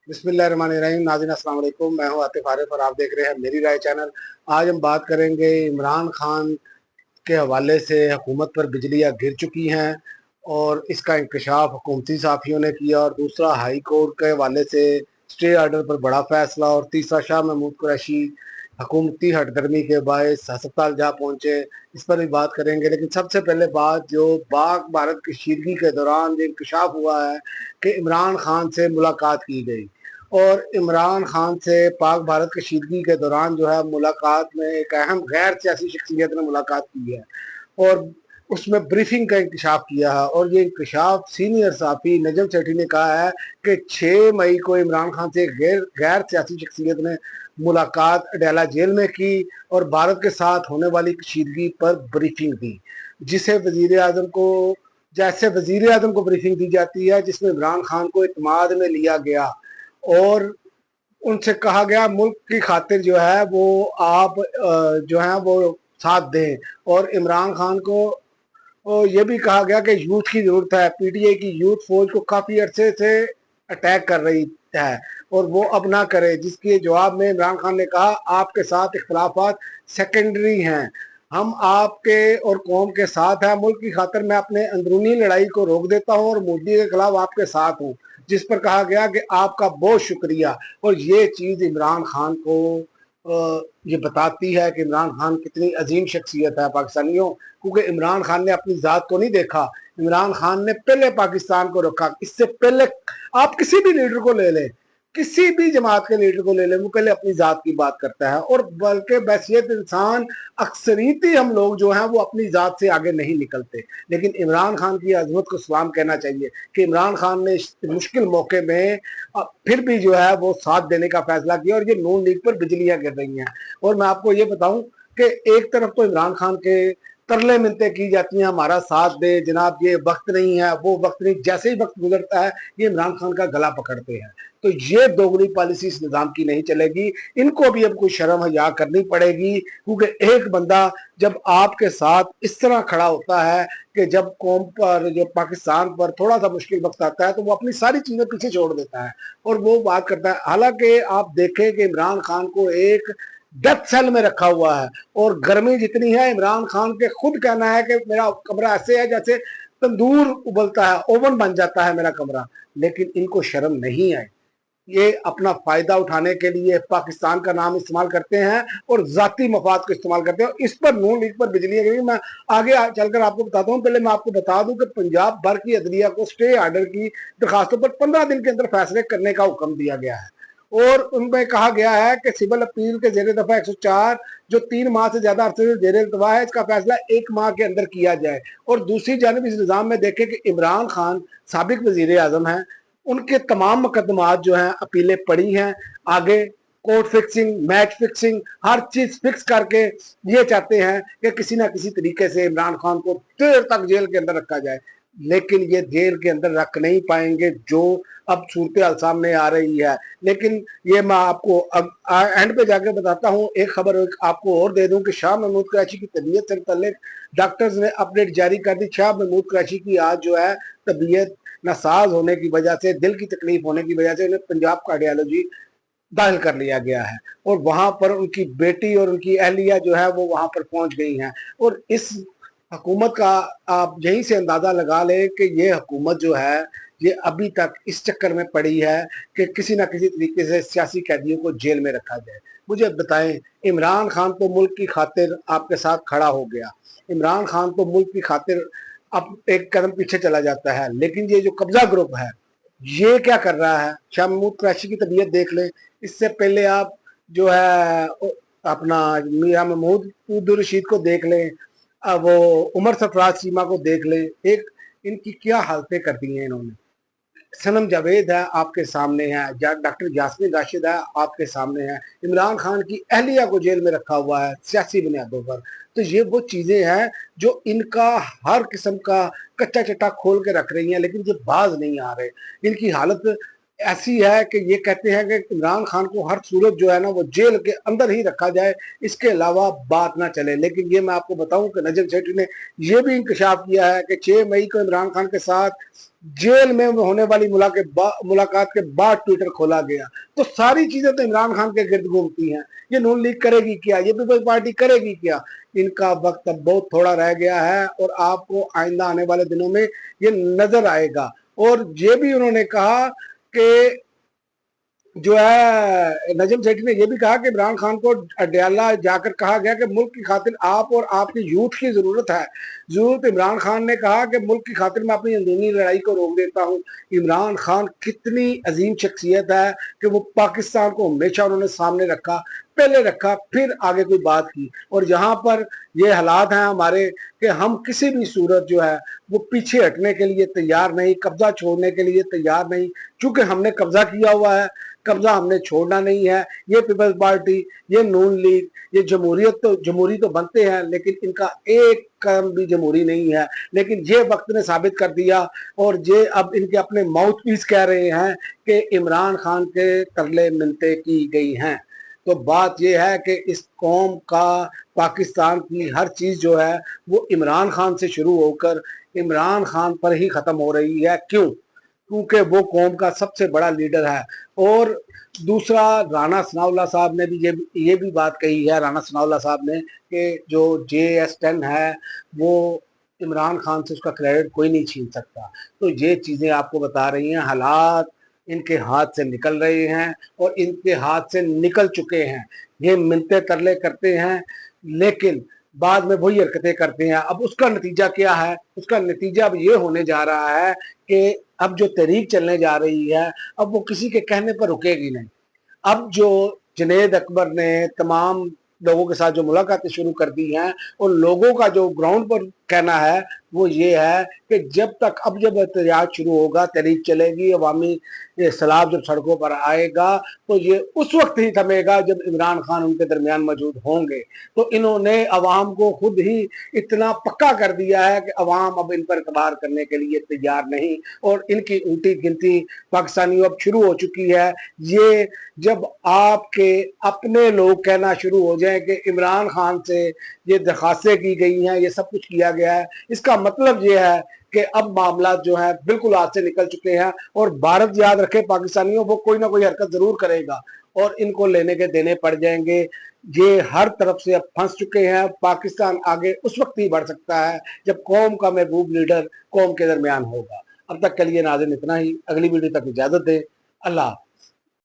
बिस्मिल्लाहिर्रहमानिर्रहीम। नाज़रीन अस्सलाम वालेकुम, मैं हूं आतिफ आरिफ और आप देख रहे हैं मेरी राय चैनल। आज हम बात करेंगे इमरान खान के हवाले से। हुकूमत पर बिजलियां गिर चुकी हैं और इसका इंकशाफ हुकूमती साफ़ियों ने किया। और दूसरा, हाई कोर्ट के हवाले से स्टे आर्डर पर बड़ा फैसला। और तीसरा, शाह महमूद कुरैशी हुकूमती हठधर्मी के बायस अस्पताल जा पहुंचे, इस पर भी बात करेंगे। लेकिन सबसे पहले बात, जो पाक भारत कशीदगी के दौरान जो इंकशाफ हुआ है कि इमरान खान से मुलाकात की गई, और इमरान खान से पाक भारत कशीदगी के दौरान जो है मुलाकात में एक अहम गैर सियासी शख्सियत ने मुलाकात की है और उसमें ब्रीफिंग का इंकशाफ किया है। और ये इंकशाफ सीनियर साफी नजम सेठी ने कहा है कि 6 मई को इमरान खान से गैर सियासी शख्सियत ने मुलाकात अडयाला जेल में की और भारत के साथ होने वाली कशीदगी पर ब्रीफिंग दी, जिसे वजीर आजम को जैसे वजीर आजम को ब्रीफिंग दी जाती है, जिसमें इमरान खान को इत्माद में लिया गया और उनसे कहा गया मुल्क की खातिर जो है वो आप जो है वो साथ दें। और इमरान खान को ये भी कहा गया कि यूथ की जरूरत है, पीटीआई की यूथ फौज को काफी अरसे से अटैक कर रही है और वो अब ना करे, जिसके जवाब में इमरान खान ने कहा आपके साथ इख्तलाफात सेकेंडरी हैं, हम आपके और कौम के साथ हैं, मुल्क की खातिर मैं अपने अंदरूनी लड़ाई को रोक देता हूं और मोदी के खिलाफ आपके साथ हूं। जिस पर कहा गया कि आपका बहुत शुक्रिया। और ये चीज इमरान खान को ये बताती है कि इमरान खान कितनी अजीम शख्सियत है पाकिस्तानियों, क्योंकि इमरान खान ने अपनी जात को नहीं देखा, इमरान खान ने पहले पाकिस्तान को रखा। इससे पहले आप किसी भी लीडर को ले लें, किसी भी जमात के लीडर को ले लें, वो पहले अपनी जात की बात करता है। और बल्कि बैसियत इंसान अक्सरीती हम लोग जो हैं वो अपनी जात से आगे नहीं निकलते। लेकिन इमरान खान की अजमत को सलाम कहना चाहिए कि इमरान खान ने इस मुश्किल मौके में फिर भी जो है वो साथ देने का फैसला किया। और ये नून लीग पर बिजलियां गिर रही हैं। और मैं आपको ये बताऊं कि एक तरफ तो इमरान खान के तरले मिन्नतें की जाती हैं, हमारा साथ दे जनाब, ये वक्त नहीं है, वो वक्त नहीं, जैसे ही वक्त गुजरता है ये इमरान खान का गला पकड़ते हैं। तो ये दोगली पॉलिसी इस निजाम की नहीं चलेगी, इनको भी अब कोई शर्म हया करनी पड़ेगी। क्योंकि एक बंदा जब आपके साथ इस तरह खड़ा होता है कि जब कौम पर, जो पाकिस्तान पर थोड़ा सा मुश्किल वक्त आता है, तो वो अपनी सारी चीजें पीछे छोड़ देता है और वो बात करता है। हालांकि आप देखें कि इमरान खान को एक डेथ सेल में रखा हुआ है और गर्मी जितनी है, इमरान खान के खुद कहना है कि मेरा कमरा ऐसे है जैसे तंदूर उबलता है, ओवन बन जाता है मेरा कमरा। लेकिन इनको शर्म नहीं आई, ये अपना फायदा उठाने के लिए पाकिस्तान का नाम इस्तेमाल करते हैं और जाती मफाद को इस्तेमाल करते हैं। इस पर नून लीग पर बिजली गिरी। मैं आगे चलकर आपको बताता हूँ। पहले मैं आपको बता दूं कि पंजाब भर की अदलिया को स्टे आर्डर की दरखास्तों पर 15 दिन के अंदर फैसले करने का हुक्म दिया गया है। और उनमें कहा गया है कि सिविल अपील के जेर दफा 104 जो 3 माह से ज्यादा अरसे से जेर इल्तवा है, इसका फैसला 1 माह के अंदर किया जाए। और दूसरी जानब इस निजाम में देखें कि इमरान खान साबिक वजीर आजम है, उनके तमाम मुकदमात जो हैं अपीलें पड़ी हैं। आगे कोर्ट फिक्सिंग, मैच फिक्सिंग, हर चीज फिक्स करके ये चाहते हैं कि किसी ना किसी तरीके से इमरान खान को देर तक जेल के अंदर रखा जाए। लेकिन ये जेल के अंदर रख नहीं पाएंगे, जो अब सूरत हाल सामने आ रही है। लेकिन ये मैं आपको अब एंड पे जाके बताता हूँ। एक खबर आपको और दे दूं कि शाह महमूद कुरैशी की तबीयत से मुतल्लिक डॉक्टर्स ने अपडेट जारी कर दी। शाह महमूद कुरैशी की आज जो है तबीयत नासाज होने की वजह से, दिल की तकलीफ होने की वजह से उन्हें पंजाब कार्डियोलॉजी दाखिल कर लिया गया है। और वहां पर उनकी बेटी और उनकी अहलिया जो है वो वहां पर पहुंच गई हैं। और इस हुकूमत का आप यहीं से अंदाजा लगा लें कि ये हुकूमत जो है ये अभी तक इस चक्कर में पड़ी है कि किसी ना किसी तरीके से सियासी कैदियों को जेल में रखा जाए। मुझे बताएं, इमरान खान तो मुल्क की खातिर आपके साथ खड़ा हो गया, इमरान खान तो मुल्क की खातिर अब एक कदम पीछे चला जाता है। लेकिन ये जो कब्जा ग्रुप है ये क्या कर रहा है? शाह महमूद कुरैशी की तबीयत देख लें, इससे पहले आप जो है अपना मियां महमूद उद्दुर रशीद को देख लें, अब वो उमर सरफराज सीमा को देख लें, एक इनकी क्या हालतें कर दी हैं इन्होंने। सनम जावेद है आपके सामने है, डॉक्टर यास्मीन राशिद है आपके सामने है, इमरान खान की अहलिया को जेल में रखा हुआ है सियासी बुनियादों पर। तो ये वो चीजें हैं जो इनका हर किस्म का कच्चा चट्टा खोल के रख रही हैं, लेकिन ये बाज नहीं आ रहे। इनकी हालत ऐसी है कि ये कहते हैं कि इमरान खान को हर सूरत जो है ना वो जेल के अंदर ही रखा जाए, इसके अलावा बात ना चले। लेकिन ये मैं आपको बताऊं कि नजम सेठी ने यह भी इंकशाफ किया है कि 6 मई को इमरान खान के साथ जेल में होने वाली मुलाकात के बाद ट्विटर खोला गया। तो सारी चीजें तो इमरान खान के गिर्द घूमती हैं। ये नून लीग करेगी क्या, ये पीपल्स पार्टी करेगी क्या? इनका वक्त अब बहुत थोड़ा रह गया है और आपको आइंदा आने वाले दिनों में ये नजर आएगा। और ये भी उन्होंने कहा कि जो है नजम सेठी ने यह भी कहा कि इमरान खान को अडयाला जाकर कहा गया कि मुल्क की खातिर आप और आपकी यूथ की जरूरत है। जरूरत इमरान खान ने कहा कि मुल्क की खातिर मैं अपनी अंदरूनी लड़ाई को रोक देता हूँ। इमरान खान कितनी अजीम शख्सियत है कि वो पाकिस्तान को हमेशा उन्होंने सामने रखा, पहले रखा, फिर आगे कोई बात की। और जहां पर ये हालात हैं हमारे कि हम किसी भी सूरत जो है वो पीछे हटने के लिए तैयार नहीं, कब्जा छोड़ने के लिए तैयार नहीं, क्योंकि हमने कब्जा किया हुआ है, कब्जा हमने छोड़ना नहीं है। ये पीपल्स पार्टी, ये नून लीग, ये जमहूरी तो बनते हैं लेकिन इनका एक कदम भी जमहूरी नहीं है। लेकिन ये वक्त ने साबित कर दिया और ये अब इनके अपने माउथ पीस कह रहे हैं कि इमरान खान के तरले मिन्नतें की गई हैं। तो बात यह है कि इस कौम का, पाकिस्तान की हर चीज जो है वो इमरान खान से शुरू होकर इमरान खान पर ही खत्म हो रही है। क्यों? क्योंकि वो कौम का सबसे बड़ा लीडर है। और दूसरा, राना सनाउल्लाह साहब ने भी ये भी बात कही है, राना सनाउल्लाह साहब ने, कि जो JS10 है वो इमरान खान से उसका क्रेडिट कोई नहीं छीन सकता। तो ये चीज़ें आपको बता रही हैं, हालात इनके हाथ से निकल रहे हैं और इनके हाथ से निकल चुके हैं। ये मिलते तरले करते हैं लेकिन बाद में वही हरकतें करते हैं। अब उसका नतीजा क्या है? उसका नतीजा अब ये होने जा रहा है कि अब जो तहरीक चलने जा रही है अब वो किसी के कहने पर रुकेगी नहीं। अब जो जुनैद अकबर ने तमाम लोगों के साथ जो मुलाकातें शुरू कर दी हैं और लोगों का जो ग्राउंड पर कहना है वो ये है कि जब एहतजाज शुरू होगा, तहरीक चलेगी, अवामी सैलाब जब सड़कों पर आएगा तो ये उस वक्त ही थमेगा जब इमरान खान उनके दरमियान मौजूद होंगे। तो इन्होंने अवाम को खुद ही इतना पक्का कर दिया है कि अवाम अब इन पर एतबार करने के लिए तैयार नहीं और इनकी उल्टी गिनती पाकिस्तानियों अब शुरू हो चुकी है। ये जब आपके अपने लोग कहना शुरू हो जाए कि इमरान खान से ये दरखास्तें की गई हैं, ये सब कुछ किया गया है, इसका मतलब ये है कि अब मामला जो है बिल्कुल हाथ से निकल चुके हैं। और भारत, याद रखे पाकिस्तानियों, वो कोई ना कोई हरकत जरूर करेगा और इनको लेने के देने पड़ जाएंगे। ये हर तरफ से अब फंस चुके हैं। पाकिस्तान आगे उस वक्त ही बढ़ सकता है जब कौम का महबूब लीडर कौम के दरमियान होगा। अब तक के लिए नाज़रीन इतना ही, अगली वीडियो तक इजाजत दें। अल्लाह।